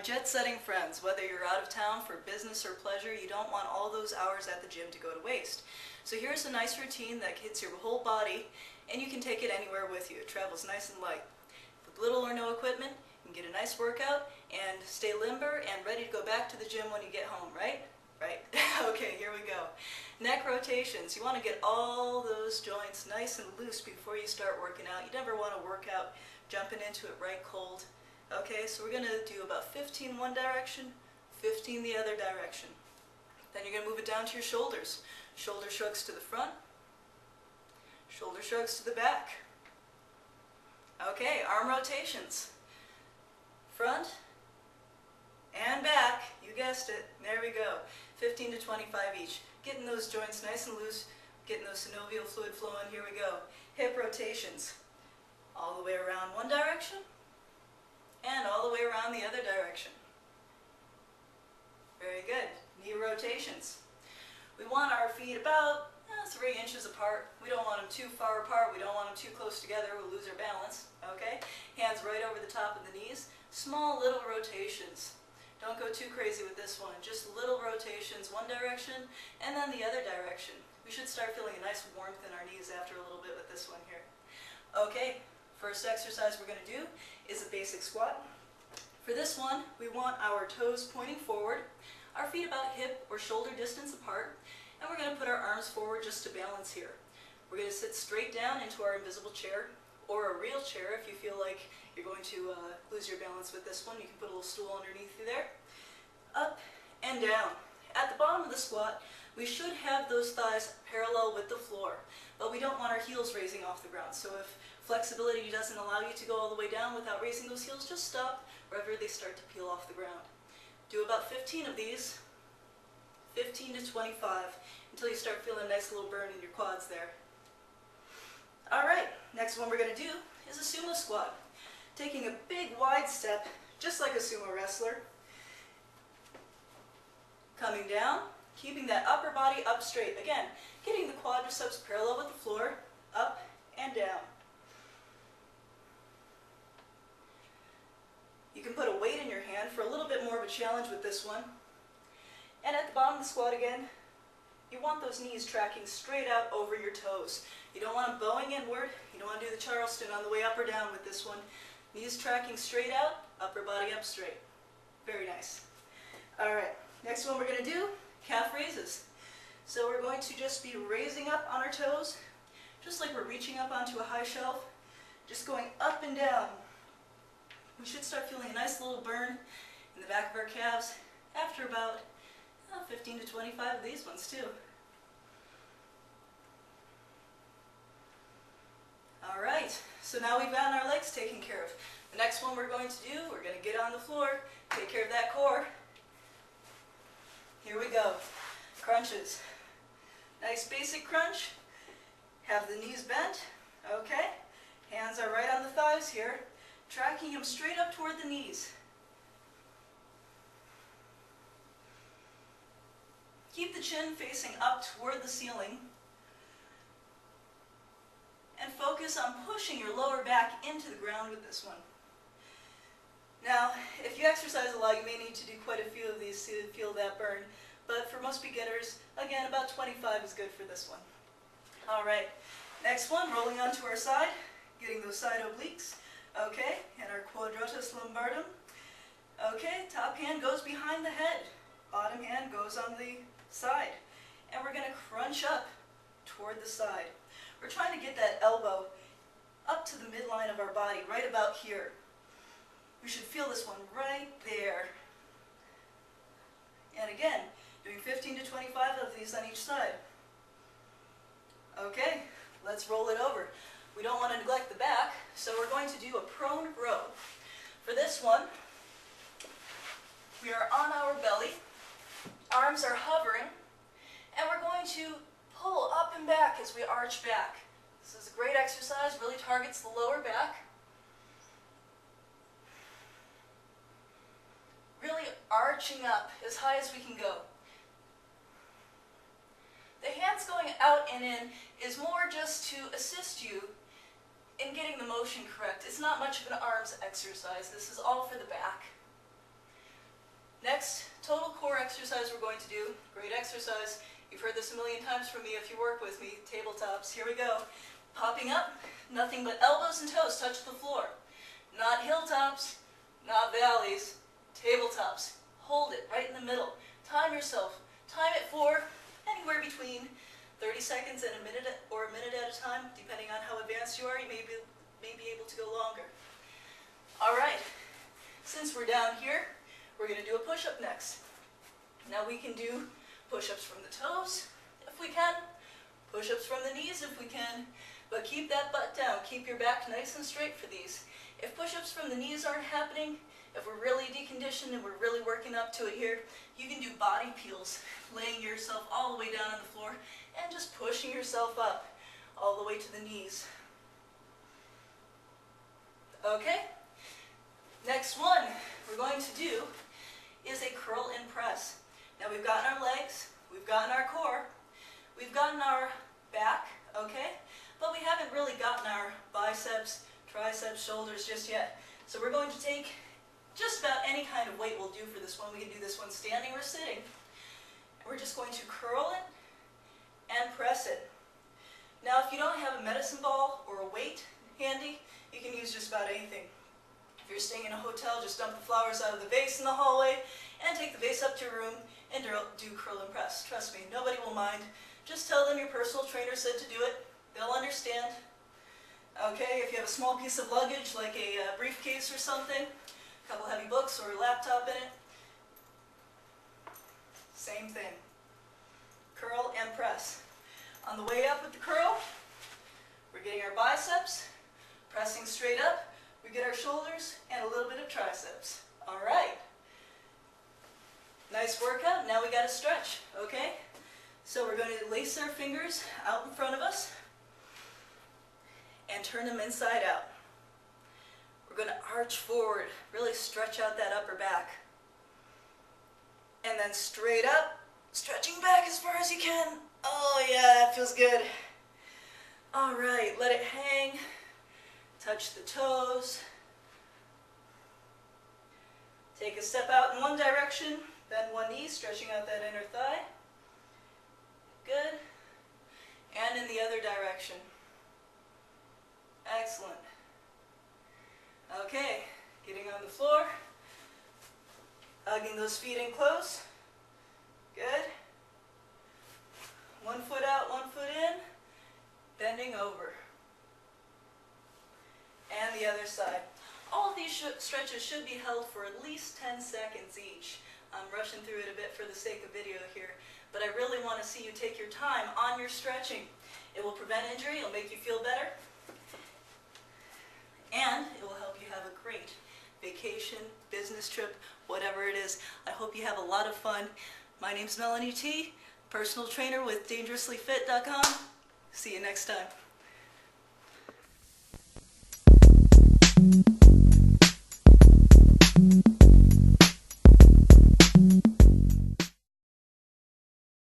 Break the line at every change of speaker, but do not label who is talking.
jet-setting friends, whether you're out of town for business or pleasure, you don't want all those hours at the gym to go to waste. So here's a nice routine that hits your whole body, and you can take it anywhere with you. It travels nice and light. With little or no equipment, you can get a nice workout and stay limber and ready to go back to the gym when you get home, right? Right. Okay, here we go. Neck rotations. You want to get all those joints nice and loose before you start working out. You never want to work out jumping into it right cold. Okay, so we're going to do about 15 one direction, 15 the other direction. Then you're going to move it down to your shoulders. Shoulder shrugs to the front, shoulder shrugs to the back. Okay, arm rotations. Front and back, you guessed it, there we go. 15 to 25 each. Getting those joints nice and loose, getting those synovial fluid flowing, here we go. Hip rotations. All the way around one direction, and all the way around the other direction. Very good. Knee rotations. We want our feet about 3 inches apart. We don't want them too far apart. We don't want them too close together. We'll lose our balance. Okay? Hands right over the top of the knees. Small little rotations. Don't go too crazy with this one. Just little rotations, one direction and then the other direction. We should start feeling a nice warmth in our knees after a little bit with this one here. Okay. First exercise we're going to do is a basic squat. For this one, we want our toes pointing forward, our feet about hip or shoulder distance apart, and we're going to put our arms forward just to balance here. We're going to sit straight down into our invisible chair, or a real chair if you feel like you're going to lose your balance with this one. You can put a little stool underneath you there. Up and down. At the bottom of the squat, we should have those thighs parallel with the floor, but we don't want our heels raising off the ground. So if flexibility doesn't allow you to go all the way down without raising those heels, just stop wherever they start to peel off the ground. Do about 15 of these, 15 to 25, until you start feeling a nice little burn in your quads there. Alright, next one we're going to do is a sumo squat. Taking a big wide step, just like a sumo wrestler. Coming down, keeping that upper body up straight. Again, getting the quadriceps parallel with the floor, up and down. You can put a weight in your hand for a little bit more of a challenge with this one. And at the bottom of the squat again, you want those knees tracking straight out over your toes. You don't want them bowing inward. You don't want to do the Charleston on the way up or down with this one. Knees tracking straight out, upper body up straight. Very nice. Alright, next one we're going to do, calf raises. So we're going to just be raising up on our toes, just like we're reaching up onto a high shelf, just going up and down. We should start feeling a nice little burn in the back of our calves after about 15 to 25 of these ones too. Alright, so now we've gotten our legs taken care of. The next one we're going to do, we're going to get on the floor, take care of that core. Here we go. Crunches. Nice basic crunch. Have the knees bent. Okay. Hands are right on the thighs here. Tracking them straight up toward the knees. Keep the chin facing up toward the ceiling. And focus on pushing your lower back into the ground with this one. Now, if you exercise a lot, you may need to do quite a few of these to feel that burn. But for most beginners, again, about 25 is good for this one. Alright, next one, rolling onto our side, getting those side obliques. Okay, and our quadratus lumbardum. Okay, top hand goes behind the head. Bottom hand goes on the side. And we're going to crunch up toward the side. We're trying to get that elbow up to the midline of our body, right about here. We should feel this one right there. And again, doing 15 to 25 of these on each side. Okay, let's roll it over. We don't want to neglect the back, so we're going to do a prone row. For this one, we are on our belly, arms are hovering, and we're going to pull up and back as we arch back. This is a great exercise, really targets the lower back. Really arching up as high as we can go. The hands going out and in is more just to assist you in getting the motion correct. It's not much of an arms exercise. This is all for the back. Next, total core exercise we're going to do. Great exercise. You've heard this a million times from me if you work with me. Tabletops. Here we go. Popping up. Nothing but elbows and toes touch the floor. Not hilltops. Not valleys. Tabletops. Hold it right in the middle. Time yourself. Time it for anywhere between 30 seconds and a minute or a minute at a time. Depending on how advanced you are, you may be able to go longer. Alright. Since we're down here, we're going to do a push-up next. Now we can do push-ups from the toes, if we can. Push-ups from the knees, if we can. But keep that butt down. Keep your back nice and straight for these. If push-ups from the knees aren't happening, if we're really deconditioned and we're really working up to it here, you can do body peels, laying yourself all the way down on the floor and just pushing yourself up all the way to the knees. Okay? Next one we're going to do is a curl and press. Now we've gotten our legs, we've gotten our core, we've gotten our back, okay? But we haven't really gotten our biceps, triceps, shoulders just yet. So we're going to take just about any kind of weight will do for this one. We can do this one standing or sitting. We're just going to curl it and press it. Now if you don't have a medicine ball or a weight handy, you can use just about anything. If you're staying in a hotel, just dump the flowers out of the vase in the hallway and take the vase up to your room and do curl and press. Trust me, nobody will mind. Just tell them your personal trainer said to do it. They'll understand. Okay, if you have a small piece of luggage like a briefcase or something, a couple heavy books or a laptop in it, same thing. Curl and press. On the way up with the curl, we're getting our biceps, pressing straight up, we get our shoulders and a little bit of triceps. Alright. Nice workout. Now we got to stretch, okay? So we're going to lace our fingers out in front of us and turn them inside out. We're going to arch forward, really stretch out that upper back. And then straight up, stretching back as far as you can. Oh yeah, that feels good. Alright, let it hang. Touch the toes. Take a step out in one direction, bend one knee, stretching out that inner thigh. Good. And in the other direction. Excellent. Okay, getting on the floor, hugging those feet in close. Good. One foot out, one foot in, bending over. And the other side. All of these stretches should be held for at least 10 seconds each. I'm rushing through it a bit for the sake of video here, but I really want to see you take your time on your stretching. It will prevent injury, it'll make you feel better, and it will help you have a great vacation, business trip, whatever it is. I hope you have a lot of fun. My name's Melanie T, personal trainer with DangerouslyFit.com. See you next time.